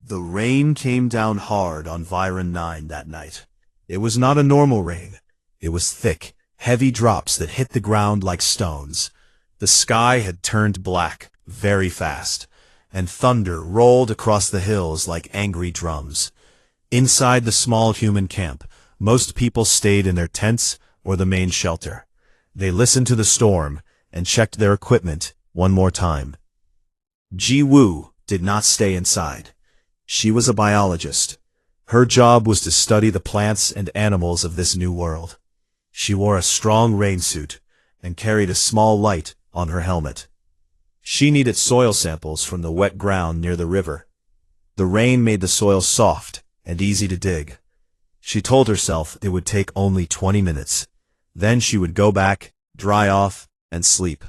The rain came down hard on Viron 9 that night. It was not a normal rain. It was thick, heavy drops that hit the ground like stones. The sky had turned black very fast, and thunder rolled across the hills like angry drums. Inside the small human camp, most people stayed in their tents or the main shelter. They listened to the storm and checked their equipment one more time. Ji-woo did not stay inside. She was a biologist. Her job was to study the plants and animals of this new world. She wore a strong rain suit and carried a small light on her helmet. She needed soil samples from the wet ground near the river. The rain made the soil soft and easy to dig. She told herself it would take only 20 minutes. Then she would go back, dry off, and sleep.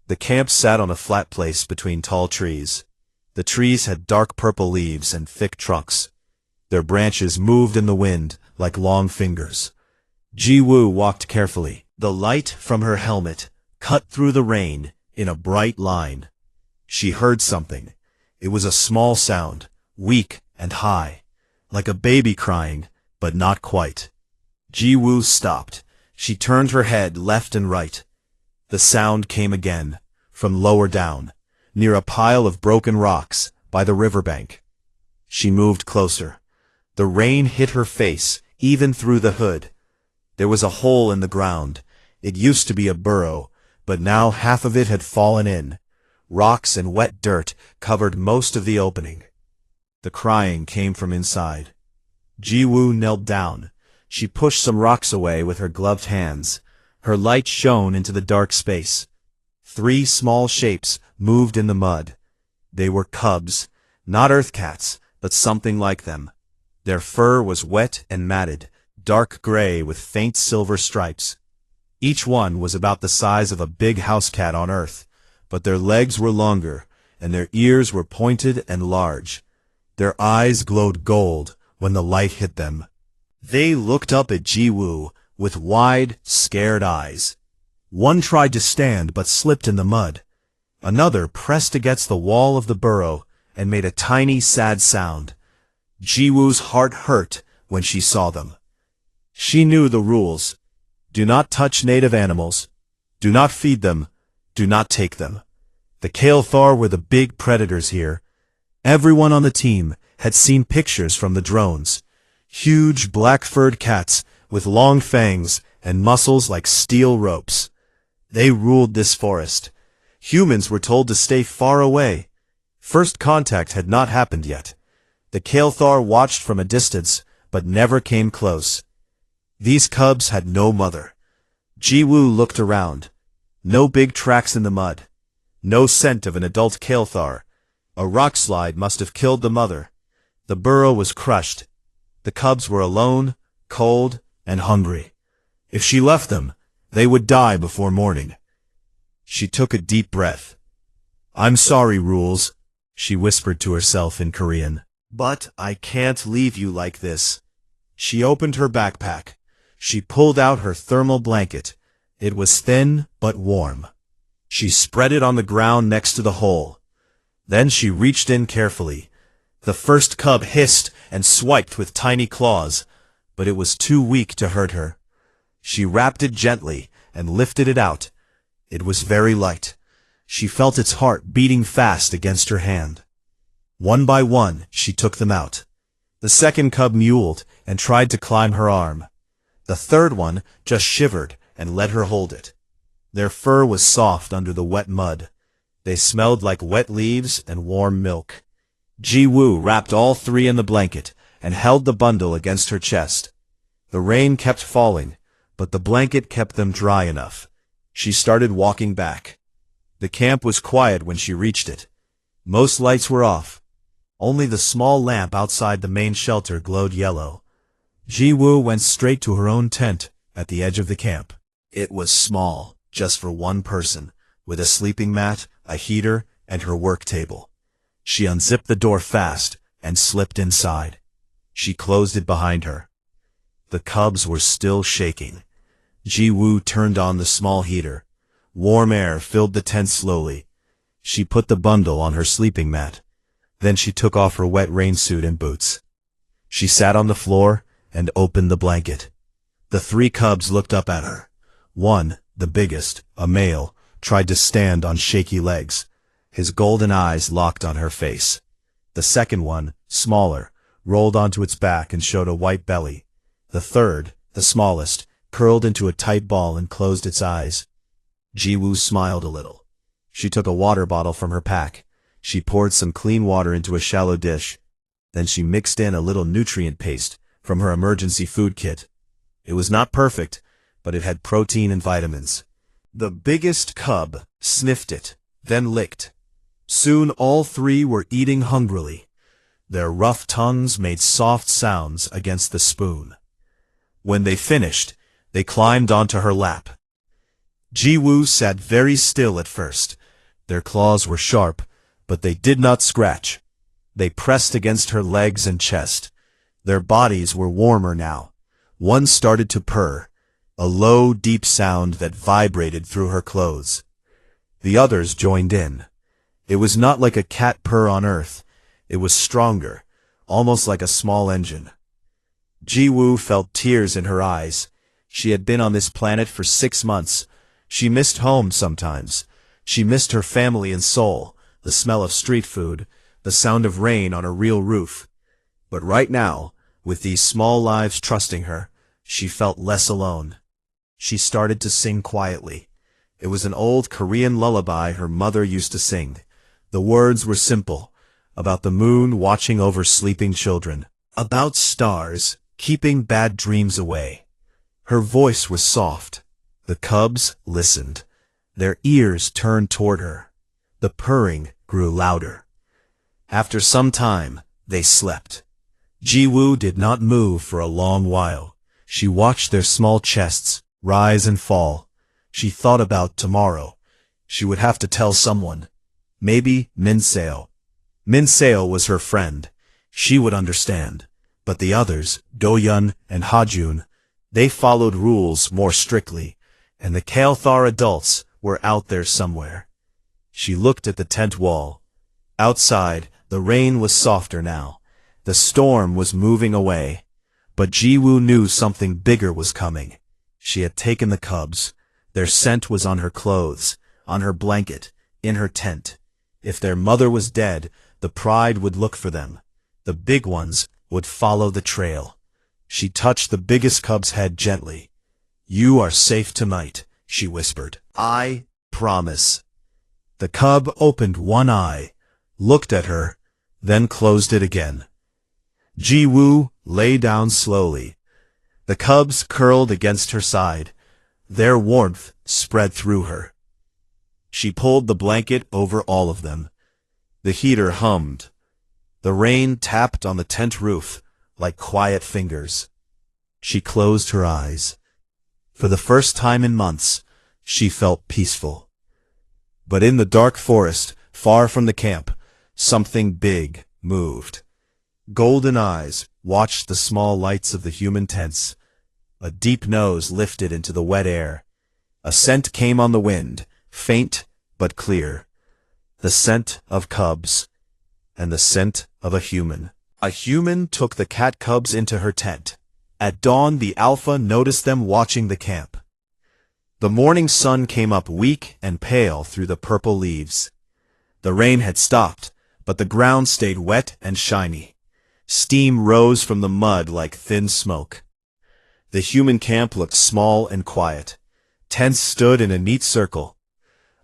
The camp sat on a flat place between tall trees. The trees had dark purple leaves and thick trunks. Their branches moved in the wind like long fingers. Ji-woo walked carefully. The light from her helmet cut through the rain in a bright line. She heard something. It was a small sound, weak and high, like a baby crying, but not quite. Ji-woo stopped. She turned her head left and right. The sound came again, from lower down, near a pile of broken rocks by the riverbank. She moved closer. The rain hit her face, even through the hood. There was a hole in the ground. It used to be a burrow, but now half of it had fallen in. Rocks and wet dirt covered most of the opening. The crying came from inside. Ji-woo knelt down. She pushed some rocks away with her gloved hands. Her light shone into the dark space. 3 small shapes moved in the mud. They were cubs, not earth cats, but something like them. Their fur was wet and matted, dark gray with faint silver stripes. Each one was about the size of a big house cat on Earth, but their legs were longer, and their ears were pointed and large. Their eyes glowed gold when the light hit them. They looked up at Ji-woo with wide, scared eyes. One tried to stand but slipped in the mud. Another pressed against the wall of the burrow and made a tiny, sad sound. Ji-woo's heart hurt when she saw them. She knew the rules. Do not touch native animals. Do not feed them. Do not take them. The Kael'thar were the big predators here. Everyone on the team had seen pictures from the drones. Huge black-furred cats with long fangs and muscles like steel ropes. They ruled this forest. Humans were told to stay far away. First contact had not happened yet. The Kael'thar watched from a distance, but never came close. These cubs had no mother. Ji-woo looked around. No big tracks in the mud. No scent of an adult Kael'thar. A rock slide must have killed the mother. The burrow was crushed. The cubs were alone, cold, and hungry. If she left them, they would die before morning. She took a deep breath. "I'm sorry, Rules," she whispered to herself in Korean. "But I can't leave you like this." She opened her backpack. She pulled out her thermal blanket. It was thin but warm. She spread it on the ground next to the hole. Then she reached in carefully. The first cub hissed and swiped with tiny claws, but it was too weak to hurt her. She wrapped it gently and lifted it out. It was very light. She felt its heart beating fast against her hand. One by one, she took them out. The second cub mewled and tried to climb her arm. The third one just shivered and let her hold it. Their fur was soft under the wet mud. They smelled like wet leaves and warm milk. Ji-woo wrapped all 3 in the blanket and held the bundle against her chest. The rain kept falling, but the blanket kept them dry enough. She started walking back. The camp was quiet when she reached it. Most lights were off. Only the small lamp outside the main shelter glowed yellow. Ji-woo went straight to her own tent at the edge of the camp. It was small, just for one person, with a sleeping mat, a heater, and her work table. She unzipped the door fast and slipped inside. She closed it behind her. The cubs were still shaking. Ji-woo turned on the small heater. Warm air filled the tent slowly. She put the bundle on her sleeping mat. Then she took off her wet rain suit and boots. She sat on the floor and opened the blanket. The three cubs looked up at her. One, the biggest, a male, tried to stand on shaky legs. His golden eyes locked on her face. The second one, smaller, rolled onto its back and showed a white belly. The third, the smallest, curled into a tight ball and closed its eyes. Jiwoo smiled a little. She took a water bottle from her pack. She poured some clean water into a shallow dish. Then she mixed in a little nutrient paste from her emergency food kit. It was not perfect, but it had protein and vitamins. The biggest cub sniffed it, then licked. Soon all three were eating hungrily. Their rough tongues made soft sounds against the spoon. When they finished, they climbed onto her lap. Jiwoo sat very still at first. Their claws were sharp, but they did not scratch. They pressed against her legs and chest. Their bodies were warmer now. One started to purr, a low, deep sound that vibrated through her clothes. The others joined in. It was not like a cat purr on Earth. It was stronger, almost like a small engine. Jiwoo felt tears in her eyes. She had been on this planet for 6 months. She missed home sometimes. She missed her family and soul, the smell of street food, the sound of rain on a real roof. But right now, with these small lives trusting her, she felt less alone. She started to sing quietly. It was an old Korean lullaby her mother used to sing. The words were simple, about the moon watching over sleeping children, about stars keeping bad dreams away. Her voice was soft. The cubs listened. Their ears turned toward her. The purring grew louder. After some time, they slept. Jiwoo did not move for a long while. She watched their small chests rise and fall. She thought about tomorrow. She would have to tell someone. Maybe Minseo. Minseo was her friend. She would understand. But the others, Doyun and Hajun, they followed rules more strictly, and the Kael'thar adults were out there somewhere. She looked at the tent wall. Outside, the rain was softer now. The storm was moving away. But Jiwoo knew something bigger was coming. She had taken the cubs. Their scent was on her clothes, on her blanket, in her tent. If their mother was dead, the pride would look for them. The big ones would follow the trail. She touched the biggest cub's head gently. "You are safe tonight," she whispered. "I promise." The cub opened one eye, looked at her, then closed it again. Jiwoo lay down slowly. The cubs curled against her side. Their warmth spread through her. She pulled the blanket over all of them. The heater hummed. The rain tapped on the tent roof like quiet fingers. She closed her eyes. For the first time in months, she felt peaceful. But in the dark forest, far from the camp, something big moved. Golden eyes watched the small lights of the human tents. A deep nose lifted into the wet air. A scent came on the wind, faint but clear. The scent of cubs, and the scent of a human. A human took the cat cubs into her tent. At dawn, the alpha noticed them watching the camp. The morning sun came up weak and pale through the purple leaves. The rain had stopped, but the ground stayed wet and shiny. Steam rose from the mud like thin smoke. The human camp looked small and quiet. Tents stood in a neat circle.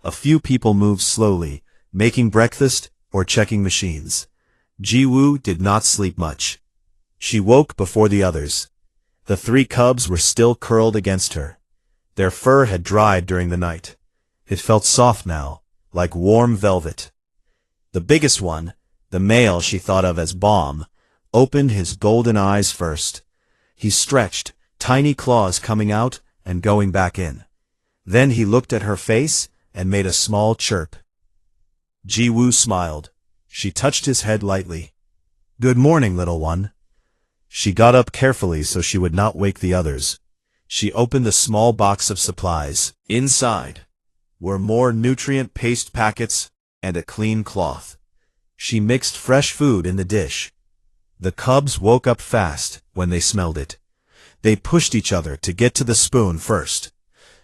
A few people moved slowly, making breakfast or checking machines. Jiwoo did not sleep much. She woke before the others. The three cubs were still curled against her. Their fur had dried during the night. It felt soft now, like warm velvet. The biggest one, the male she thought of as Bomb, opened his golden eyes first. He stretched, tiny claws coming out and going back in. Then he looked at her face and made a small chirp. Jiwoo smiled. She touched his head lightly. "Good morning, little one." She got up carefully so she would not wake the others. She opened a small box of supplies. Inside were more nutrient paste packets and a clean cloth. She mixed fresh food in the dish. The cubs woke up fast when they smelled it. They pushed each other to get to the spoon first.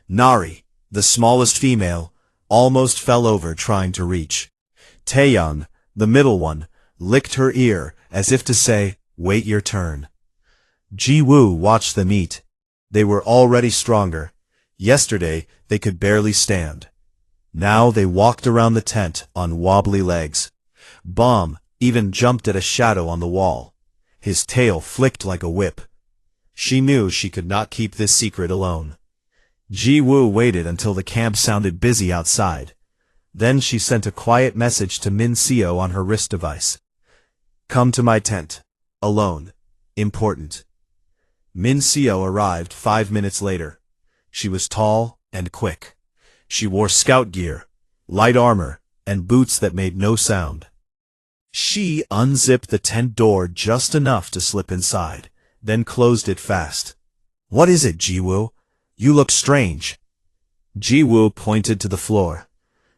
Nari, the smallest female, almost fell over trying to reach. Taeyang, the middle one, licked her ear as if to say, "Wait your turn." Ji-woo watched them eat. They were already stronger. Yesterday, they could barely stand. Now they walked around the tent on wobbly legs. Bomb even jumped at a shadow on the wall. His tail flicked like a whip. She knew she could not keep this secret alone. Ji-woo waited until the camp sounded busy outside. Then she sent a quiet message to Min Seo on her wrist device. "Come to my tent. Alone. Important." Min Seo arrived 5 minutes later. She was tall and quick. She wore scout gear, light armor, and boots that made no sound. She unzipped the tent door just enough to slip inside, then closed it fast. "What is it, Ji-woo? You look strange." Ji-woo pointed to the floor.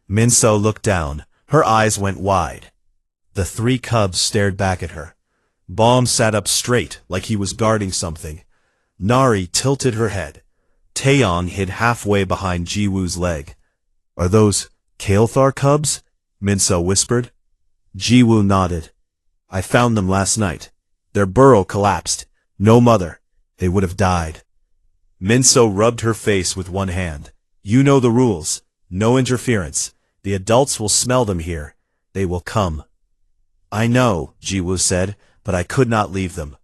Min-seo looked down. Her eyes went wide. The 3 cubs stared back at her. Bomb sat up straight like he was guarding something. Nari tilted her head. Taeyang hid halfway behind Ji-woo's leg. "Are those Kael'thar cubs?" Min-seo whispered. Ji-woo nodded. "I found them last night. Their burrow collapsed. No mother. They would have died." Min-seo rubbed her face with one hand. "You know the rules. No interference. The adults will smell them here. They will come." "I know," Ji-woo said, "but I could not leave them."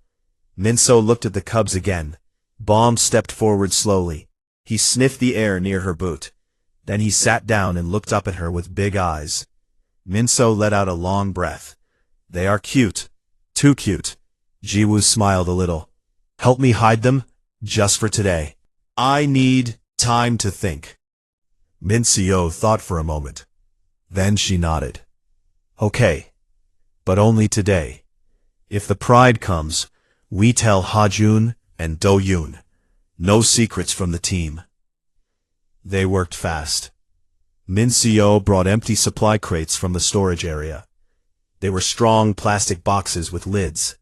Min-seo looked at the cubs again. Bomb stepped forward slowly. He sniffed the air near her boot. Then he sat down and looked up at her with big eyes. Min-seo let out a long breath. "They are cute. Too cute." Ji-woo smiled a little. "Help me hide them, just for today. I need time to think." Min Seo thought for a moment. Then she nodded. "Okay, but only today. If the pride comes, we tell Ha-jun and Do-yoon. No secrets from the team." They worked fast. Min Seo brought empty supply crates from the storage area. They were strong plastic boxes with lids.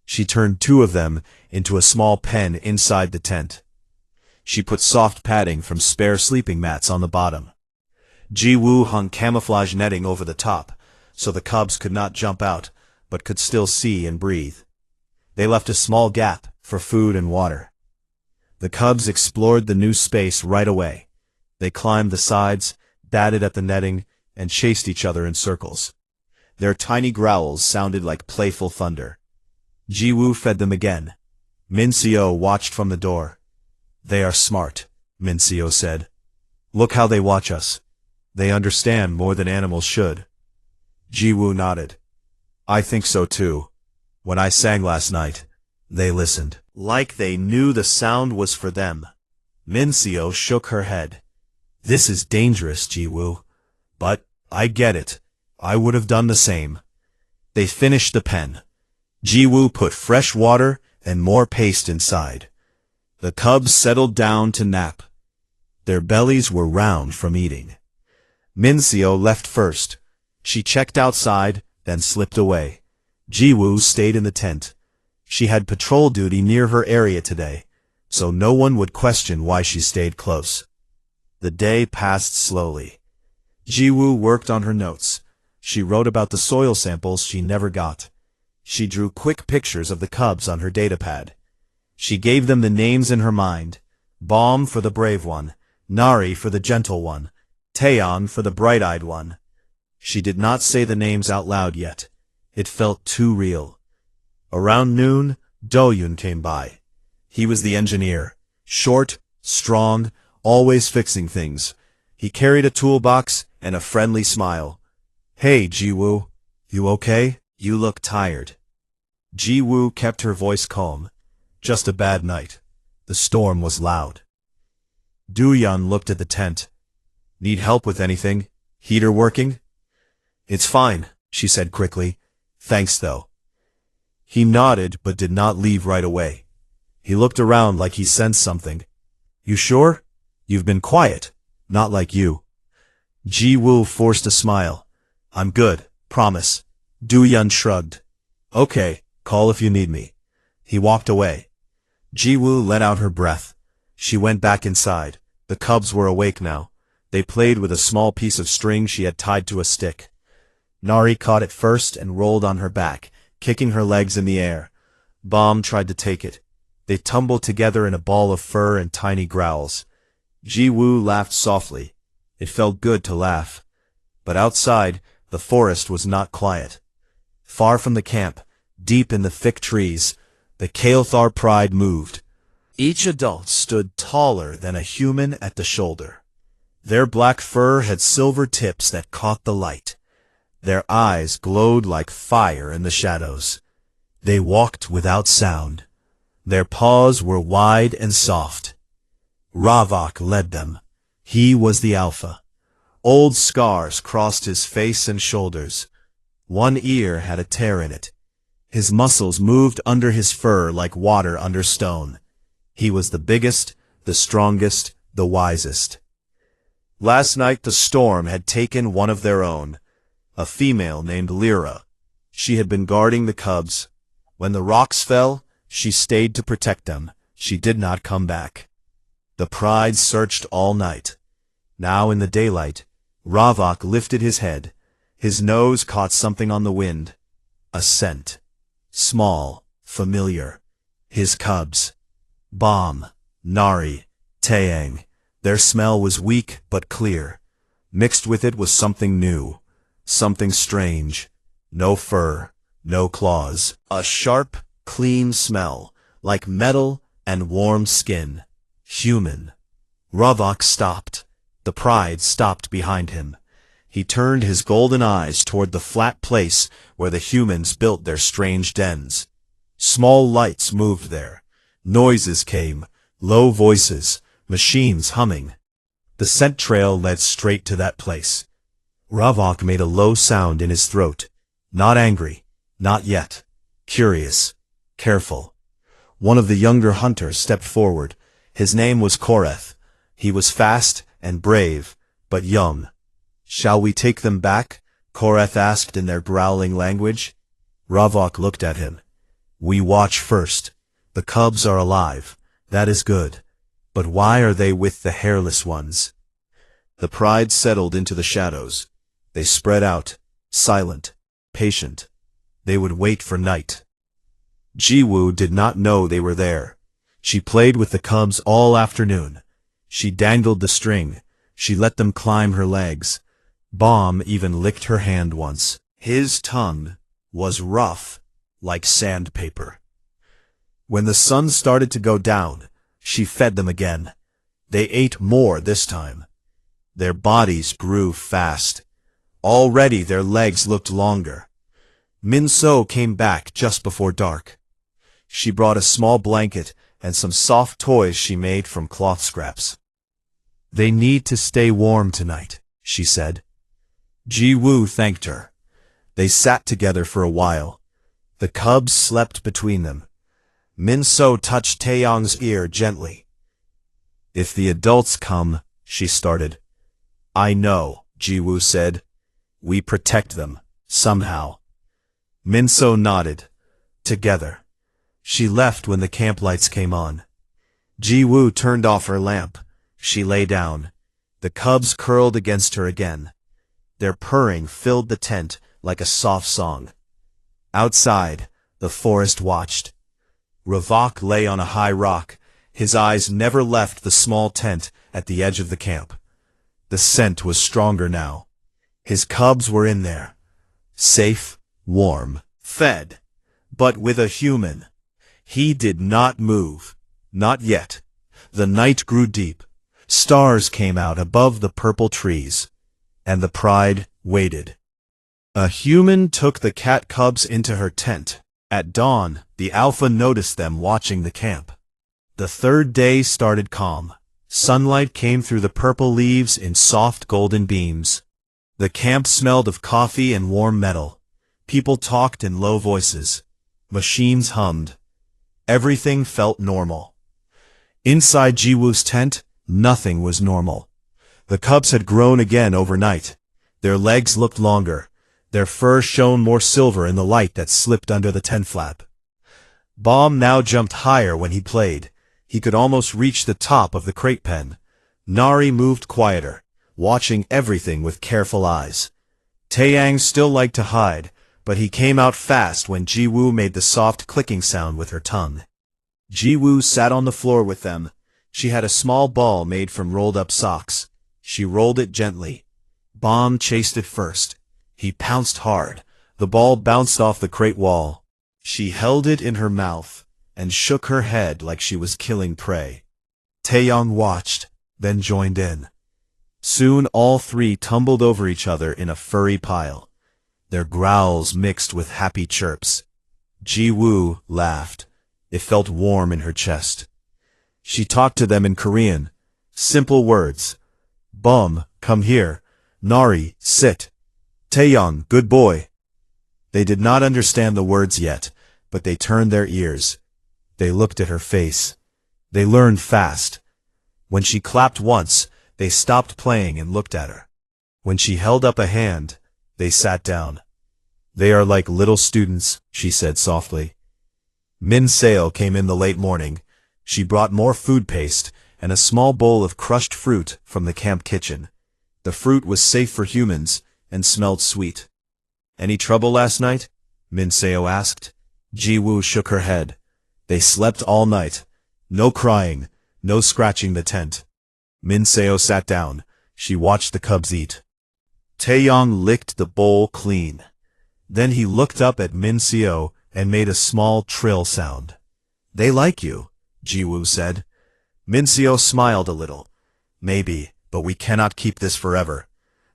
She turned 2 of them into a small pen inside the tent. She put soft padding from spare sleeping mats on the bottom. Ji-woo hung camouflage netting over the top, so the cubs could not jump out, but could still see and breathe. They left a small gap for food and water. The cubs explored the new space right away. They climbed the sides, batted at the netting, and chased each other in circles. Their tiny growls sounded like playful thunder. Ji-woo fed them again. Min Seo watched from the door. "They are smart," Min Seo said. "Look how they watch us. They understand more than animals should." Ji-woo nodded. "I think so too. When I sang last night, they listened. Like they knew the sound was for them." Min Seo shook her head. "This is dangerous, Ji-woo. But I get it. I would have done the same." They finished the pen. Ji-woo put fresh water and more paste inside. The cubs settled down to nap. Their bellies were round from eating. Min Seo left first. She checked outside, then slipped away. Ji-woo stayed in the tent. She had patrol duty near her area today, so no one would question why she stayed close. The day passed slowly. Ji-woo worked on her notes. She wrote about the soil samples she never got. She drew quick pictures of the cubs on her datapad. She gave them the names in her mind. Bomb for the brave one, Nari for the gentle one, Taeyang for the bright-eyed one. She did not say the names out loud yet. It felt too real. Around noon, Do-yoon came by. He was the engineer. Short, strong, always fixing things. He carried a toolbox and a friendly smile. "Hey, Ji-woo. You okay? You look tired." Ji-woo kept her voice calm. "Just a bad night. The storm was loud." Do-yoon looked at the tent. "Need help with anything? Heater working?" "It's fine," she said quickly. "Thanks, though." He nodded but did not leave right away. He looked around like he sensed something. "You sure? You've been quiet. Not like you." Ji-woo forced a smile. "I'm good, promise. Du-Yun shrugged. Okay, call if you need me. He walked away. Ji-Woo let out her breath. She went back inside. The cubs were awake now. They played with a small piece of string she had tied to a stick. Nari caught it first and rolled on her back, kicking her legs in the air. Bomb tried to take it. They tumbled together in a ball of fur and tiny growls. Ji-Woo laughed softly. It felt good to laugh. But outside, the forest was not quiet. Far from the camp, deep in the thick trees, the Kael'thar pride moved. Each adult stood taller than a human at the shoulder. Their black fur had silver tips that caught the light. Their eyes glowed like fire in the shadows. They walked without sound. Their paws were wide and soft. Ravok led them. He was the alpha. Old scars crossed his face and shoulders. One ear had a tear in it. His muscles moved under his fur like water under stone. He was the biggest, the strongest, the wisest. Last night the storm had taken one of their own, a female named Lyra. She had been guarding the cubs. When the rocks fell, she stayed to protect them. She did not come back. The pride searched all night. Now in the daylight, Ravok lifted his head. His nose caught something on the wind. A scent. Small, familiar. His cubs. Bomb, Nari, Taeyang. Their smell was weak but clear. Mixed with it was something new. Something strange. No fur, no claws. A sharp, clean smell, like metal and warm skin. Human. Ravok stopped. The pride stopped behind him. He turned his golden eyes toward the flat place where the humans built their strange dens. Small lights moved there. Noises came, low voices, machines humming. The scent trail led straight to that place. Ravok made a low sound in his throat. Not angry, not yet. Curious, careful. One of the younger hunters stepped forward. His name was Koreth. He was fast and brave, but young. Shall we take them back? Koreth asked in their growling language. Ravok looked at him. We watch first. The cubs are alive. That is good. But why are they with the hairless ones? The pride settled into the shadows. They spread out, silent, patient. They would wait for night. Ji-Woo did not know they were there. She played with the cubs all afternoon. She dangled the string. She let them climb her legs. Bomb even licked her hand once. His tongue was rough, like sandpaper. When the sun started to go down, she fed them again. They ate more this time. Their bodies grew fast. Already their legs looked longer. Min-So came back just before dark. She brought a small blanket and some soft toys she made from cloth scraps. They need to stay warm tonight, she said. Ji-Woo thanked her. They sat together for a while. The cubs slept between them. Min-So touched Taeyang's ear gently. If the adults come, she started. I know, Ji-Woo said. We protect them, somehow. Min-So nodded. Together. She left when the camp lights came on. Ji-Woo turned off her lamp. She lay down. The cubs curled against her again. Their purring filled the tent like a soft song. Outside, the forest watched. Ravok lay on a high rock. His eyes never left the small tent at the edge of the camp. The scent was stronger now. His cubs were in there. Safe, warm, fed, but with a human. He did not move. Not yet. The night grew deep. Stars came out above the purple trees. And the pride waited. A human took the cat cubs into her tent. At dawn, the alpha noticed them watching the camp. The third day started calm. Sunlight came through the purple leaves in soft golden beams. The camp smelled of coffee and warm metal. People talked in low voices. Machines hummed. Everything felt normal. Inside Ji-Woo's tent, nothing was normal. The cubs had grown again overnight. Their legs looked longer. Their fur shone more silver in the light that slipped under the tent flap. Bomb now jumped higher when he played. He could almost reach the top of the crate pen. Nari moved quieter, watching everything with careful eyes. Taeyang still liked to hide, but he came out fast when Jiwoo made the soft clicking sound with her tongue. Jiwoo sat on the floor with them. She had a small ball made from rolled-up socks. She rolled it gently. Bomb chased it first. He pounced hard. The ball bounced off the crate wall. She held it in her mouth and shook her head like she was killing prey. Taeyang watched, then joined in. Soon all three tumbled over each other in a furry pile. Their growls mixed with happy chirps. Jiwoo laughed. It felt warm in her chest. She talked to them in Korean. Simple words. Bum, come here. Nari, sit. Taeyang, good boy. They did not understand the words yet, but they turned their ears. They looked at her face. They learned fast. When she clapped once, they stopped playing and looked at her. When she held up a hand, they sat down. They are like little students, she said softly. Min Seo came in the late morning. She brought more food paste and a small bowl of crushed fruit from the camp kitchen. The fruit was safe for humans and smelled sweet. Any trouble last night? Min Seo asked. Jiwoo shook her head. They slept all night. No crying, no scratching the tent. Min Seo sat down. She watched the cubs eat. Taeyang licked the bowl clean. Then he looked up at Min Seo and made a small trill sound. They like you, Jiwoo said. Min Seo smiled a little. Maybe, but we cannot keep this forever.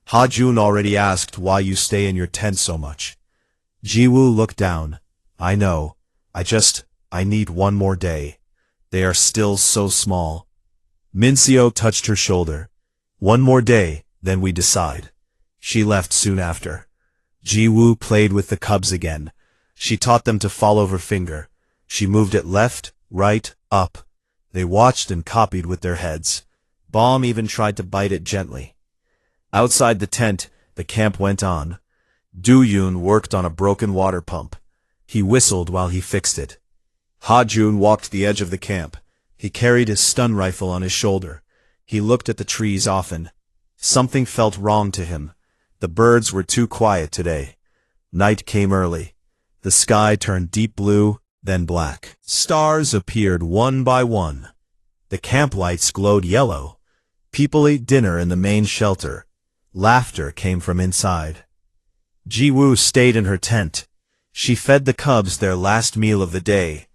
Ha-jun already asked why you stay in your tent so much. Jiwoo looked down. I know. I need one more day. They are still so small. Min Seo touched her shoulder. One more day, then we decide. She left soon after. Jiwoo played with the cubs again. She taught them to follow her finger. She moved it left, right, up. They watched and copied with their heads. Bomb even tried to bite it gently. Outside the tent, the camp went on. Do-yoon worked on a broken water pump. He whistled while he fixed it. Ha-jun walked the edge of the camp. He carried his stun rifle on his shoulder. He looked at the trees often. Something felt wrong to him. The birds were too quiet today. Night came early. The sky turned deep blue, then black. Stars appeared one by one. The camp lights glowed yellow. People ate dinner in the main shelter. Laughter came from inside. Jiwoo stayed in her tent. She fed the cubs their last meal of the day.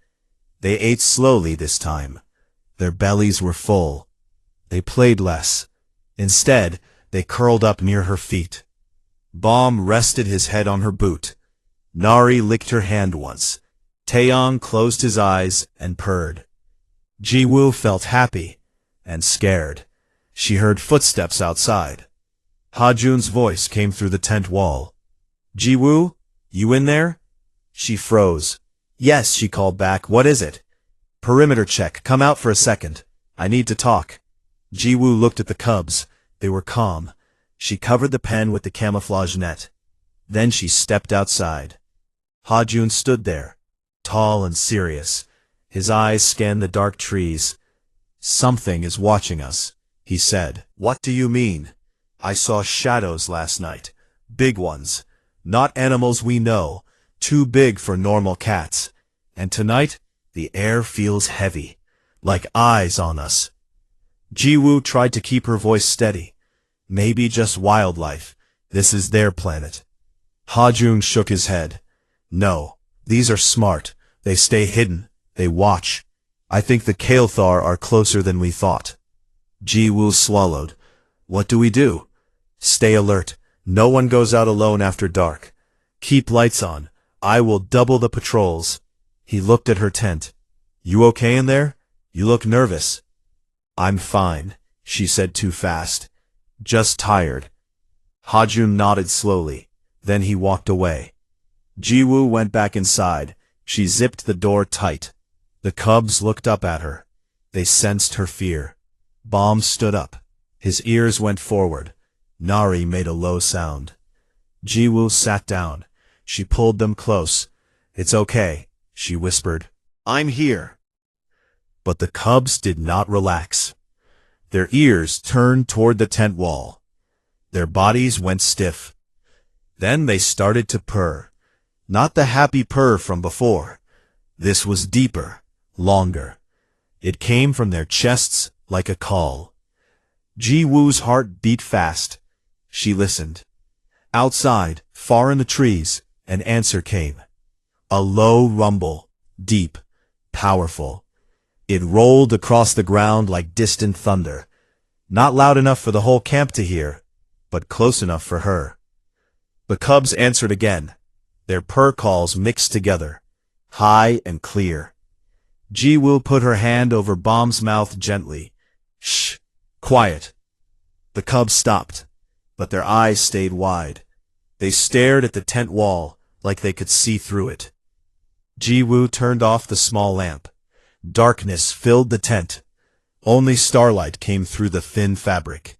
They ate slowly this time. Their bellies were full. They played less. Instead, they curled up near her feet. Bomb rested his head on her boot. Nari licked her hand once. Taeyang closed his eyes and purred. Jiwoo felt happy and scared. She heard footsteps outside. Ha-jun's voice came through the tent wall. Jiwoo, you in there? She froze. Yes, she called back. What is it? Perimeter check. Come out for a second. I need to talk. Jiwoo looked at the cubs. They were calm. She covered the pen with the camouflage net. Then she stepped outside. Ha-jun stood there, tall and serious. His eyes scanned the dark trees. Something is watching us, he said. What do you mean? I saw shadows last night. Big ones. Not animals we know. Too big for normal cats. And tonight, the air feels heavy, like eyes on us. Jiwoo tried to keep her voice steady. Maybe just wildlife. This is their planet. Ha-jun shook his head. No, these are smart. They stay hidden. They watch. I think the Kael'thar are closer than we thought. Jiwoo swallowed. What do we do? Stay alert. No one goes out alone after dark. Keep lights on. I will double the patrols. He looked at her tent. You okay in there? You look nervous. I'm fine, she said too fast. Just tired. Ha-jun nodded slowly. Then he walked away. Jiwoo went back inside. She zipped the door tight. The cubs looked up at her. They sensed her fear. Bomb stood up. His ears went forward. Nari made a low sound. Jiwoo sat down. She pulled them close. "It's okay," she whispered. "I'm here." But the cubs did not relax. Their ears turned toward the tent wall. Their bodies went stiff. Then they started to purr. Not the happy purr from before. This was deeper, longer. It came from their chests like a call. Jiwoo's heart beat fast. She listened. Outside, far in the trees, an answer came. A low rumble, deep, powerful. It rolled across the ground like distant thunder. Not loud enough for the whole camp to hear, but close enough for her. The cubs answered again. Their purr calls mixed together, high and clear. Jiwoo put her hand over Bomb's mouth gently. "Shh, quiet." The cubs stopped, but their eyes stayed wide. They stared at the tent wall like they could see through it. Jiwoo turned off the small lamp. Darkness filled the tent. Only starlight came through the thin fabric.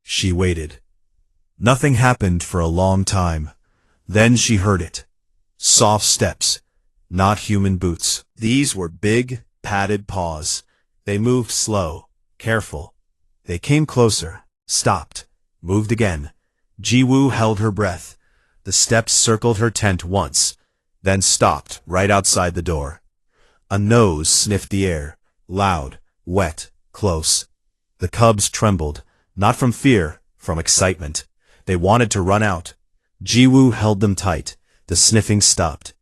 She waited. Nothing happened for a long time. Then she heard it. Soft steps, not human boots. These were big, padded paws. They moved slow, careful. They came closer, stopped, moved again. Jiwoo held her breath. The steps circled her tent once, then stopped right outside the door. A nose sniffed the air, loud, wet, close. The cubs trembled, not from fear, from excitement. They wanted to run out. Jiwoo held them tight. The sniffing stopped.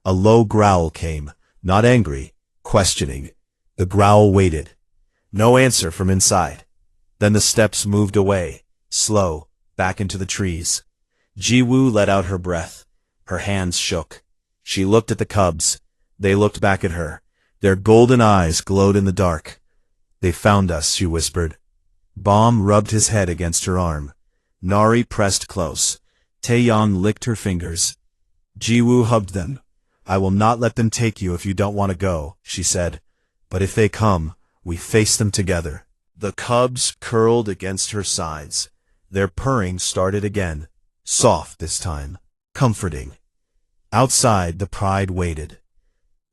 A low growl came, not angry, questioning. The growl waited. No answer from inside. Then the steps moved away, slow, back into the trees. Jiwoo let out her breath. Her hands shook. She looked at the cubs. They looked back at her. Their golden eyes glowed in the dark. "They found us," she whispered. Bomb rubbed his head against her arm. Nari pressed close. Taeyeon licked her fingers. Jiwoo hugged them. "I will not let them take you if you don't want to go," she said. "But if they come, we face them together." The cubs curled against her sides. Their purring started again. Soft this time. Comforting. Outside, the pride waited.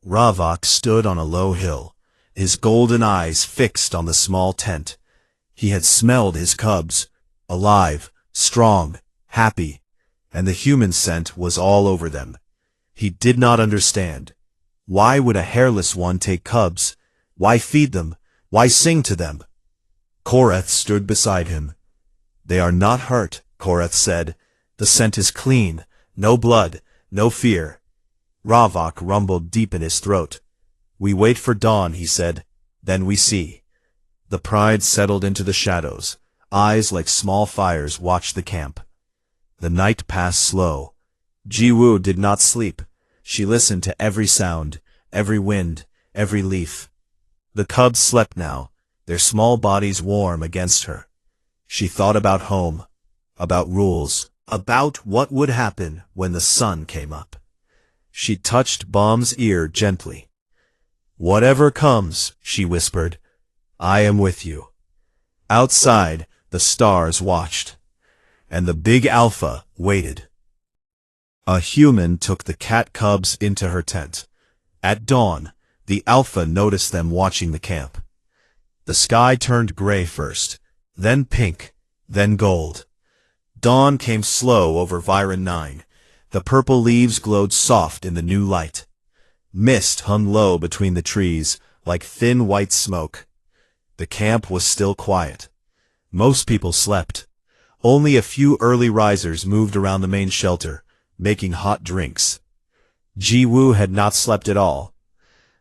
Ravak stood on a low hill, his golden eyes fixed on the small tent. He had smelled his cubs, alive, strong, happy, and the human scent was all over them. He did not understand. Why would a hairless one take cubs? Why feed them? Why sing to them? Koreth stood beside him. "They are not hurt," Koreth said. "The scent is clean, no blood, no fear." Ravak rumbled deep in his throat. "We wait for dawn," he said. "Then we see." The pride settled into the shadows. Eyes like small fires watched the camp. The night passed slow. Jiwoo did not sleep. She listened to every sound, every wind, every leaf. The cubs slept now, their small bodies warm against her. She thought about home, about rules, about what would happen when the sun came up. She touched Bomb's ear gently. "Whatever comes," she whispered, "I am with you." Outside, the stars watched, and the big alpha waited. A human took the cat cubs into her tent. At dawn, the alpha noticed them watching the camp. The sky turned gray first, then pink, then gold. Dawn came slow over Viren 9. The purple leaves glowed soft in the new light. Mist hung low between the trees, like thin white smoke. The camp was still quiet. Most people slept. Only a few early risers moved around the main shelter, making hot drinks. Jiwoo had not slept at all.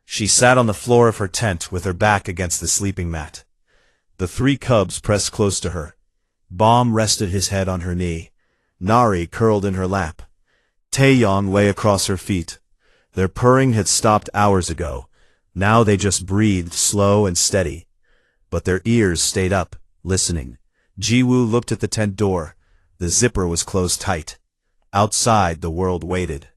She sat on the floor of her tent with her back against the sleeping mat. The three cubs pressed close to her. Bomb rested his head on her knee. Nari curled in her lap. Taeyeon lay across her feet. Their purring had stopped hours ago. Now they just breathed slow and steady. But their ears stayed up, listening. Jiwoo looked at the tent door. The zipper was closed tight. Outside, the world waited.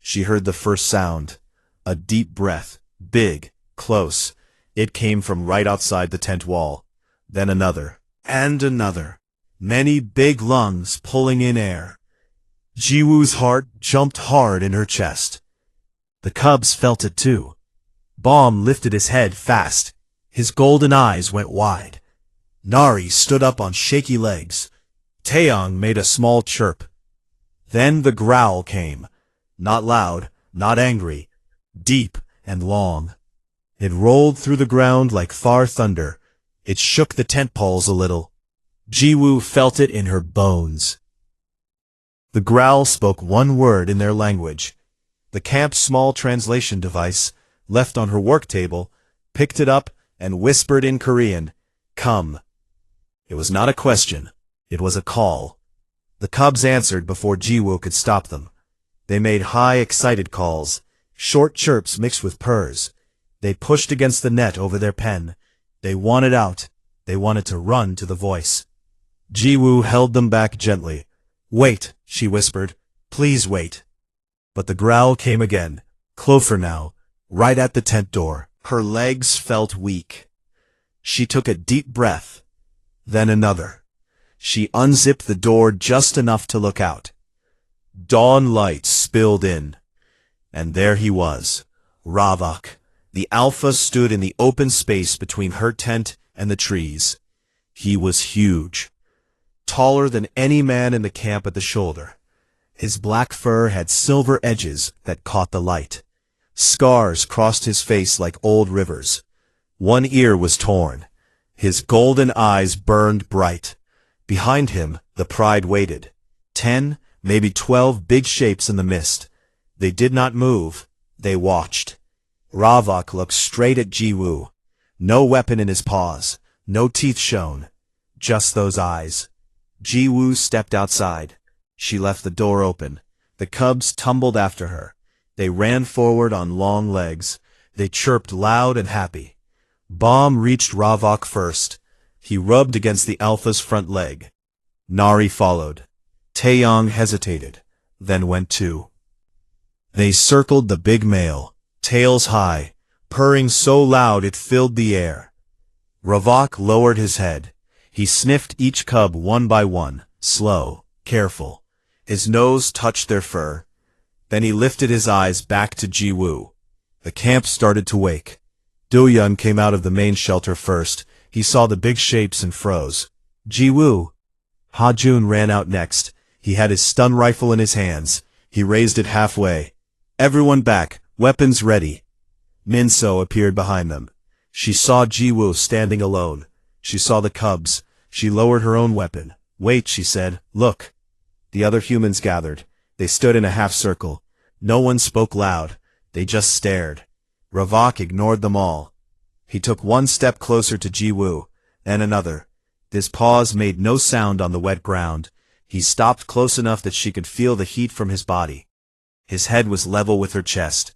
She heard the first sound. A deep breath, big, close. It came from right outside the tent wall. Then another, and another. Many big lungs pulling in air. Jiwoo's heart jumped hard in her chest. The cubs felt it too. Bomb lifted his head fast. His golden eyes went wide. Nari stood up on shaky legs. Taeyong made a small chirp. Then the growl came. Not loud, not angry. Deep and long. It rolled through the ground like far thunder. It shook the tent poles a little. Jiwoo felt it in her bones. The growl spoke one word in their language. The camp's small translation device, left on her work table, picked it up and whispered in Korean, "Come." It was not a question. It was a call. The cubs answered before Jiwoo could stop them. They made high, excited calls, short chirps mixed with purrs. They pushed against the net over their pen. They wanted out. They wanted to run to the voice. Jiwoo held them back gently. "Wait," she whispered. "Please wait." But the growl came again, closer now, right at the tent door. Her legs felt weak. She took a deep breath, then another. She unzipped the door just enough to look out. Dawn light spilled in. And there he was, Ravak. The Alpha stood in the open space between her tent and the trees. He was huge, taller than any man in the camp at the shoulder. His black fur had silver edges that caught the light. Scars crossed his face like old rivers. One ear was torn. His golden eyes burned bright. Behind him, the pride waited. 10, maybe 12 big shapes in the mist. They did not move. They watched. Ravak looked straight at Jiwoo. No weapon in his paws. No teeth shone. Just those eyes. Jiwoo stepped outside. She left the door open. The cubs tumbled after her. They ran forward on long legs. They chirped loud and happy. Bomb reached Ravak first. He rubbed against the Alpha's front leg. Nari followed. Taeyong hesitated, then went too. They circled the big male, tails high, purring so loud it filled the air. Ravak lowered his head. He sniffed each cub one by one, slow, careful. His nose touched their fur. Then he lifted his eyes back to Jiwoo. The camp started to wake. Do-Yun came out of the main shelter first. He saw the big shapes and froze. "Jiwoo." Ha-Jun ran out next. He had his stun rifle in his hands. He raised it halfway. "Everyone back, weapons ready." Minso appeared behind them. She saw Jiwoo standing alone. She saw the cubs. She lowered her own weapon. "Wait," she said. "Look." The other humans gathered. They stood in a half circle. No one spoke loud. They just stared. Ravak ignored them all. He took one step closer to Jiwoo, then another. His paws made no sound on the wet ground. He stopped close enough that she could feel the heat from his body. His head was level with her chest.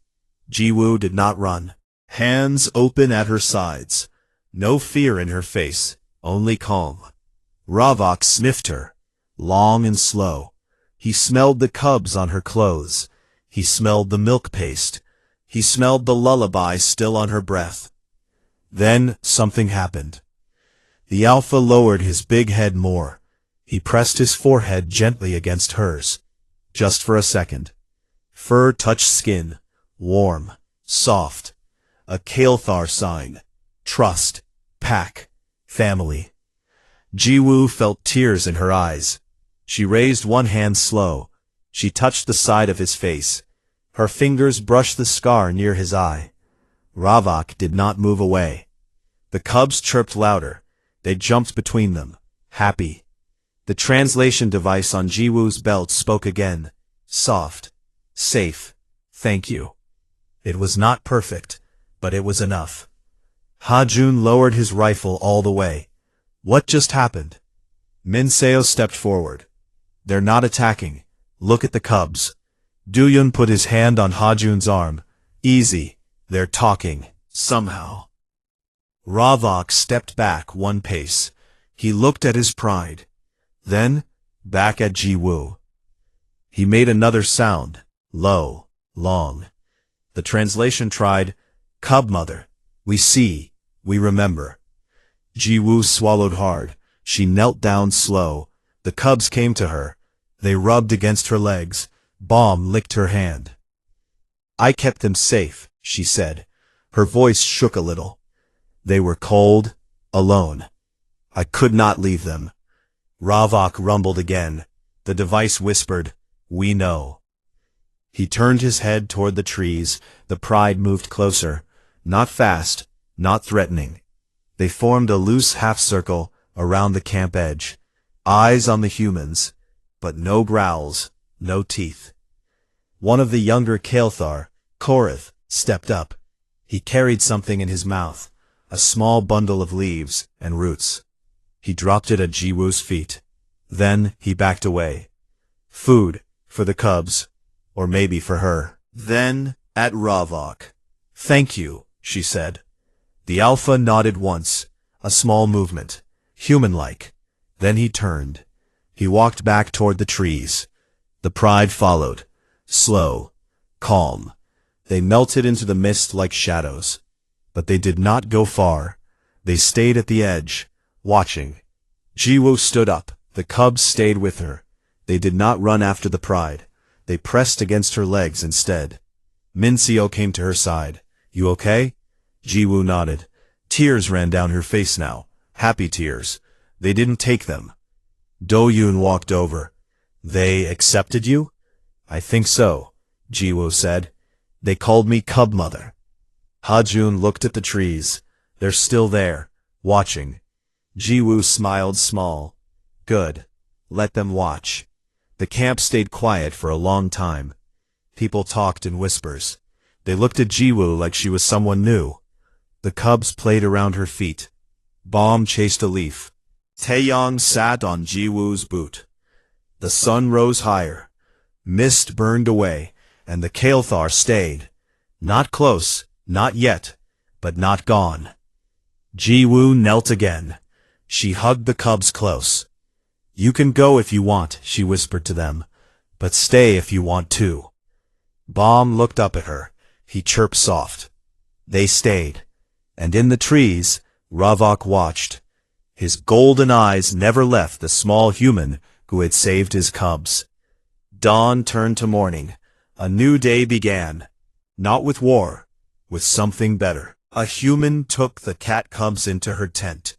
Jiwoo did not run. Hands open at her sides. No fear in her face, only calm. Ravak sniffed her, long and slow. He smelled the cubs on her clothes. He smelled the milk paste. He smelled the lullaby still on her breath. Then something happened. The Alpha lowered his big head more. He pressed his forehead gently against hers. Just for a second. Fur touched skin. Warm. Soft. A Kael'thar sign. Trust. Pack. Family. Jiwoo felt tears in her eyes. She raised one hand slow. She touched the side of his face. Her fingers brushed the scar near his eye. Ravak did not move away. The cubs chirped louder. They jumped between them, happy. The translation device on Jiwoo's belt spoke again. Soft. Safe. Thank you. It was not perfect, but it was enough. Ha-Jun lowered his rifle all the way. What just happened? Minseo stepped forward. They're not attacking. Look at the cubs. Do-Yun put his hand on Ha-Jun's arm. Easy. They're talking. Somehow. Ravak stepped back one pace. He looked at his pride. Then, back at Jiwoo. He made another sound. Low. Long. The translation tried, "Cub mother. We see. We remember." Jiwoo swallowed hard. She knelt down slow. The cubs came to her. They rubbed against her legs. Bomb licked her hand. I kept them safe, she said. Her voice shook a little. They were cold, alone. I could not leave them. Ravok rumbled again. The device whispered, "We know." He turned his head toward the trees. The pride moved closer. Not fast, not threatening. They formed a loose half-circle around the camp edge. Eyes on the humans, but no growls, no teeth. One of the younger Kael'thar, Korith, stepped up. He carried something in his mouth, a small bundle of leaves and roots. He dropped it at Jiwoo's feet. Then he backed away. Food, for the cubs, or maybe for her. Then, at Ravok. "Thank you," she said. The Alpha nodded once, a small movement, human-like. Then he turned. He walked back toward the trees. The pride followed, slow, calm. They melted into the mist like shadows. But they did not go far. They stayed at the edge, watching. Jiwoo stood up. The cubs stayed with her. They did not run after the pride. They pressed against her legs instead. Minseo came to her side. "You okay?" Jiwoo nodded. Tears ran down her face now. Happy tears. They didn't take them. Do-yoon walked over. "They accepted you?" "I think so," Jiwoo said. "They called me Cub Mother." Ha-jun looked at the trees. They're still there, watching. Jiwoo smiled small. Good. Let them watch. The camp stayed quiet for a long time. People talked in whispers. They looked at Jiwoo like she was someone new. The cubs played around her feet. Bomb chased a leaf. Taeyong sat on Jiwoo's boot. The sun rose higher. Mist burned away, and the Kael'thar stayed. Not close, not yet, but not gone. Jiwoo knelt again. She hugged the cubs close. "You can go if you want," she whispered to them, "but stay if you want to." Bomb looked up at her. He chirped soft. They stayed. And in the trees, Ravok watched. His golden eyes never left the small human who had saved his cubs. Dawn turned to morning. A new day began. Not with war, with something better. A human took the cat cubs into her tent.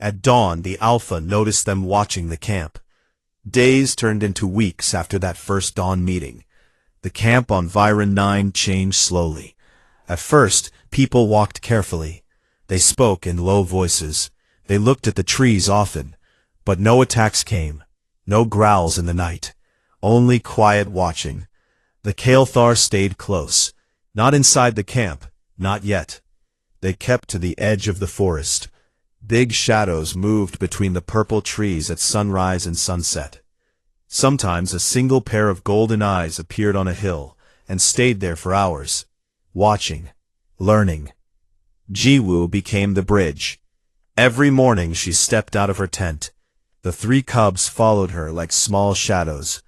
At dawn, the Alpha noticed them watching the camp. Days turned into weeks after that first dawn meeting. The camp on Viren 9 changed slowly. At first, people walked carefully. They spoke in low voices. They looked at the trees often. But no attacks came. No growls in the night. Only quiet watching. The Kael'thar stayed close. Not inside the camp. Not yet. They kept to the edge of the forest. Big shadows moved between the purple trees at sunrise and sunset. Sometimes a single pair of golden eyes appeared on a hill and stayed there for hours, watching, learning. Jiwoo became the bridge. Every morning she stepped out of her tent. The three cubs followed her like small shadows.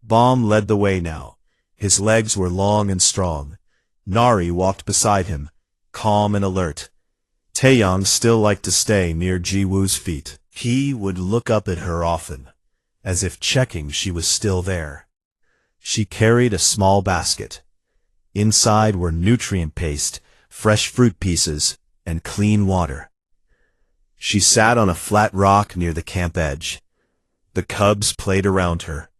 Bomb led the way now. His legs were long and strong. Nari walked beside him, calm and alert. Taeyong still liked to stay near Jiwoo's feet. He would look up at her often, as if checking she was still there. She carried a small basket. Inside were nutrient paste, fresh fruit pieces, and clean water. She sat on a flat rock near the camp edge. The cubs played around her.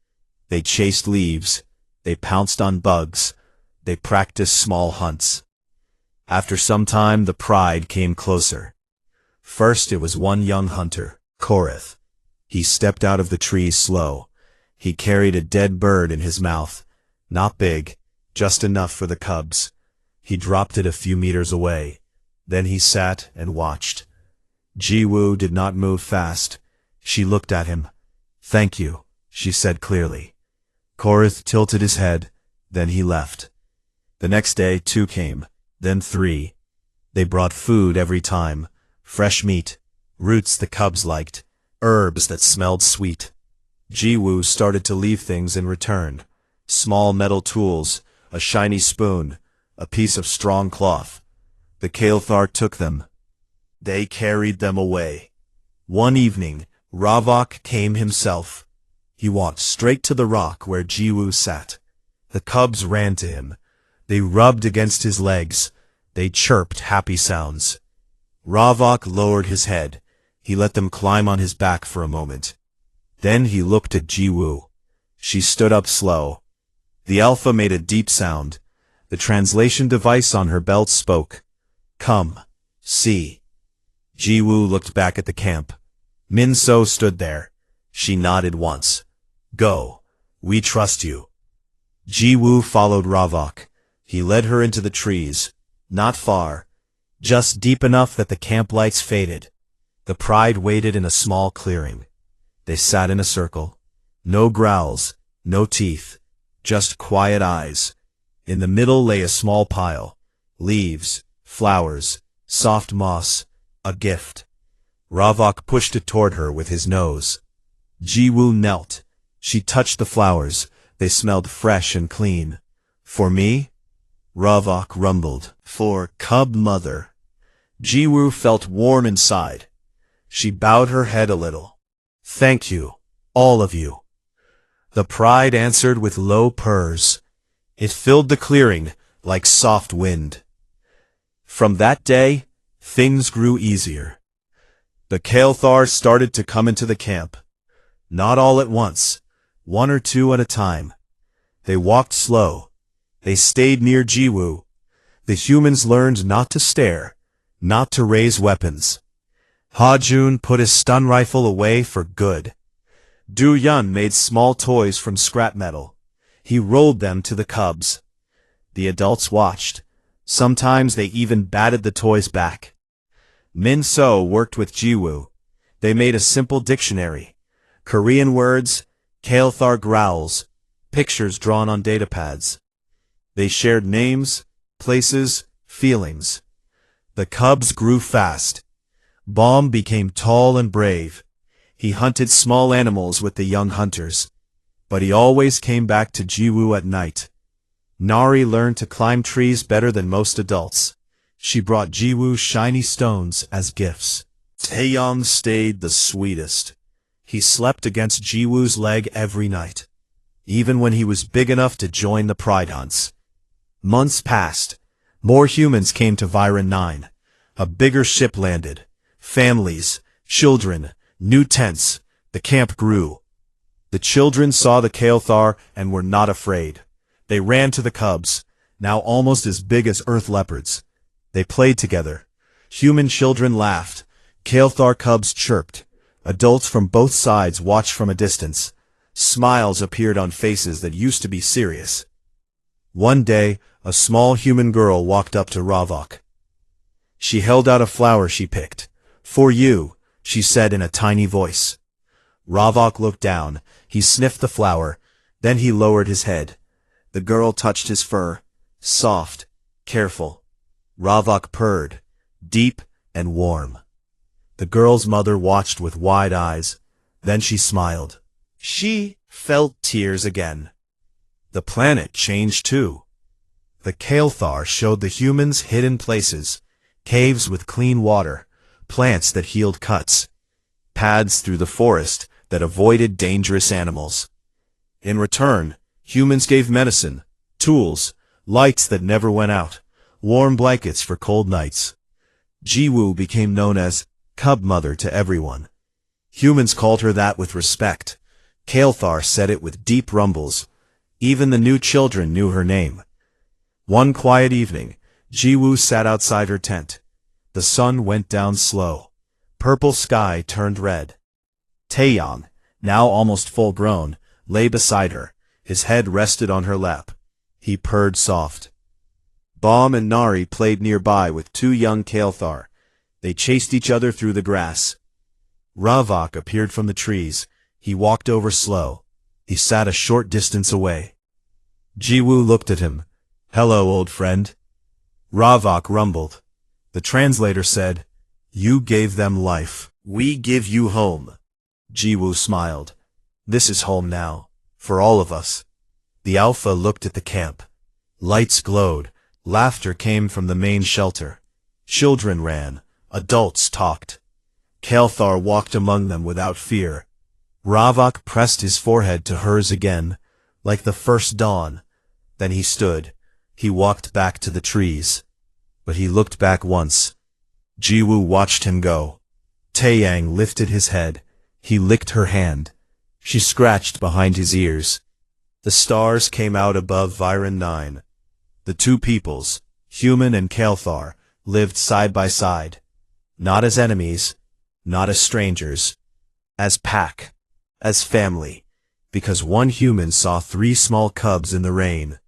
They chased leaves. They pounced on bugs. They practiced small hunts. After some time, the pride came closer. First, it was one young hunter, Korith. He stepped out of the trees slow. He carried a dead bird in his mouth. Not big, just enough for the cubs. He dropped it a few meters away. Then he sat and watched. Jiwoo did not move fast. She looked at him. "Thank you," she said clearly. Korith tilted his head. Then he left. The next day, 2 came. Then 3. They brought food every time. Fresh meat, roots the cubs liked, herbs that smelled sweet. Jiwoo started to leave things in return. Small metal tools, a shiny spoon, a piece of strong cloth. The Kael'thar took them. They carried them away. One evening, Ravok came himself. He walked straight to the rock where Jiwoo sat. The cubs ran to him. They rubbed against his legs. They chirped happy sounds. Ravok lowered his head. He let them climb on his back for a moment. Then he looked at Jiwoo. She stood up slow. The alpha made a deep sound. The translation device on her belt spoke. Come, see. Jiwoo looked back at the camp. Minso stood there. She nodded once. Go. We trust you. Jiwoo followed Ravok. He led her into the trees. Not far. Just deep enough that the camp lights faded. The pride waited in a small clearing. They sat in a circle. No growls, no teeth. Just quiet eyes. In the middle lay a small pile. Leaves, flowers, soft moss, a gift. Ravok pushed it toward her with his nose. Jiwoo knelt. She touched the flowers. They smelled fresh and clean. For me? Ravok rumbled. For cub mother. Jiwoo felt warm inside. She bowed her head a little. Thank you, all of you. The pride answered with low purrs. It filled the clearing like soft wind. From that day, things grew easier. The Kael'thar started to come into the camp. Not all at once, one or two at a time. They walked slow. They stayed near Jiwoo. The humans learned not to stare, not to raise weapons. Ha-Jun put his stun rifle away for good. Du-Yun made small toys from scrap metal. He rolled them to the cubs. The adults watched. Sometimes they even batted the toys back. Min-So worked with Jiwoo. They made a simple dictionary. Korean words, Kael'thar growls, pictures drawn on datapads. They shared names, places, feelings. The cubs grew fast. Baum became tall and brave. He hunted small animals with the young hunters. But he always came back to Jiwoo at night. Nari learned to climb trees better than most adults. She brought Jiwoo shiny stones as gifts. Taeyong stayed the sweetest. He slept against Jiwoo's leg every night, even when he was big enough to join the pride hunts. Months passed. More humans came to Viren 9. A bigger ship landed. Families, children, new tents. The camp grew. The children saw the Kael'thar and were not afraid. They ran to the cubs, now almost as big as earth leopards. They played together. Human children laughed. Kael'thar cubs chirped. Adults from both sides watched from a distance. Smiles appeared on faces that used to be serious. One day, a small human girl walked up to Ravok. She held out a flower she picked. For you, she said in a tiny voice. Ravok looked down. He sniffed the flower. Then he lowered his head. The girl touched his fur. Soft, careful. Ravok purred, deep and warm. The girl's mother watched with wide eyes. Then she smiled. She felt tears again. The planet changed too. The Kael'thar showed the humans hidden places, caves with clean water, plants that healed cuts, paths through the forest that avoided dangerous animals. In return, humans gave medicine, tools, lights that never went out, warm blankets for cold nights. Jiwoo became known as Cub Mother to everyone. Humans called her that with respect. Kael'thar said it with deep rumbles. Even the new children knew her name. One quiet evening, Jiwoo sat outside her tent. The sun went down slow. Purple sky turned red. Taeyong, now almost full-grown, lay beside her. His head rested on her lap. He purred soft. Baum and Nari played nearby with two young Kael'thar. They chased each other through the grass. Ravok appeared from the trees. He walked over slow. He sat a short distance away. Jiwoo looked at him. Hello, old friend. Ravok rumbled. The translator said, You gave them life. We give you home. Jiwoo smiled. This is home now, for all of us. The Alpha looked at the camp. Lights glowed. Laughter came from the main shelter. Children ran. Adults talked. Kael'thar walked among them without fear. Ravak pressed his forehead to hers again, like the first dawn. Then he stood. He walked back to the trees. But he looked back once. Jiwoo watched him go. Taeyang lifted his head. He licked her hand. She scratched behind his ears. The stars came out above Viren 9. The two peoples, human and Kael'thar, lived side by side. Not as enemies, not as strangers. As pack. As family. Because one human saw 3 small cubs in the rain.